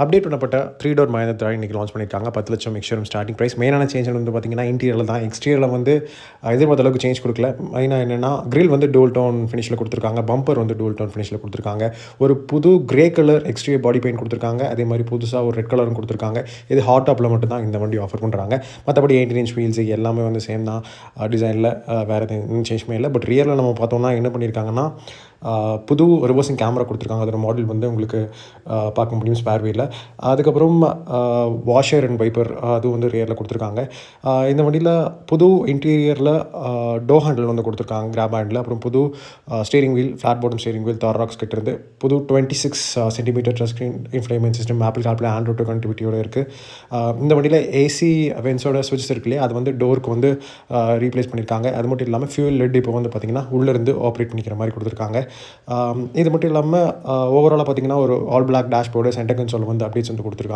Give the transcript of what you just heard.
Update பண்ணப்பட்ட 3 door Mahindra தார் இன்றைக்கி லான்ச் பண்ணியிருக்காங்க. 10 லட்சம் எக்ஸ்ஷோரூம் ஸ்டார்டிங் ப்ரைஸ். மெயினான சேஞ்ச் வந்து பார்த்திங்கன்னா இன்டீரியரில் தான். எக்ஸ்டீரியரில் வந்து எதிர்பார்த்த அளவுக்கு சேஞ்ச் கொடுக்கல. மெயினாக என்னென்னா கிரில் வந்து டூல் டோன் ஃபினிஷில் கொடுத்துருக்காங்க. பம்பர் வந்து டூல் டோன் ஃபினிஷில் கொடுத்துருக்காங்க. ஒரு புது கிரே கலர் எக்ஸ்டீரியர் பாடி பெயிண்ட் கொடுத்துருக்காங்க. அதே மாதிரி புதுசாக ஒரு ரெட் கலரும் கொடுத்துருக்காங்க. இது ஹாட் டாப்பில் மட்டும் தான் இந்த வண்டி ஆஃபர் பண்ணுறாங்க. மற்றபடி 18 இன்ச் வீல்ஸ் எல்லாமே வந்து சேம் தான். டிசைனில் வேறு எதுவும் சேஞ்சுமே இல்லை. பட் ரியரில் நம்ம பார்த்தோம்னா என்ன பண்ணியிருக்காங்கன்னா புது ரிவர்சிங் கேமரா கொடுத்துருக்காங்க. அதோட மாடல் வந்து உங்களுக்கு பார்க்க முடியும் ஸ்பேர் வீலில். அதுக்கப்புறம் வாஷர் அண்ட் வைப்பர் அது வந்து ரியரில் கொடுத்துருக்காங்க. இந்த வண்டியில் புது இன்டீரியரில் டோ ஹேண்டில் வந்து கொடுத்துருக்காங்க கிராப் ஹேண்டில். அப்புறம் புது steering wheel, flat bottom steering wheel Thar Roxx கிட்ட இருந்து புது 26 centimetre touch screen infotainment system Apple CarPlay Android auto கனெக்டிவிட்டியோட இருக்குது. இந்த வண்டியில் ஏசி வென்ஸோட ஸ்விட்சஸ் இருக்கு இல்லையா, அது வந்து டோருக்கு வந்து ரீப்ளேஸ் பண்ணியிருக்காங்க. அது மட்டும் இல்லாமல் ஃபியூல் லெட் இப்போ வந்து பார்த்திங்கன்னா உள்ளேருந்து ஆப்ரேட் பண்ணிக்கிற மாதிரி கொடுத்துருக்காங்க. இது மட்டும் இல்லாமல் ஓவராலாக பார்த்திங்கன்னா ஒரு all black dashboard, centre console வந்து அப்டேட்ஸ் வந்து கொடுத்துருக்காங்க.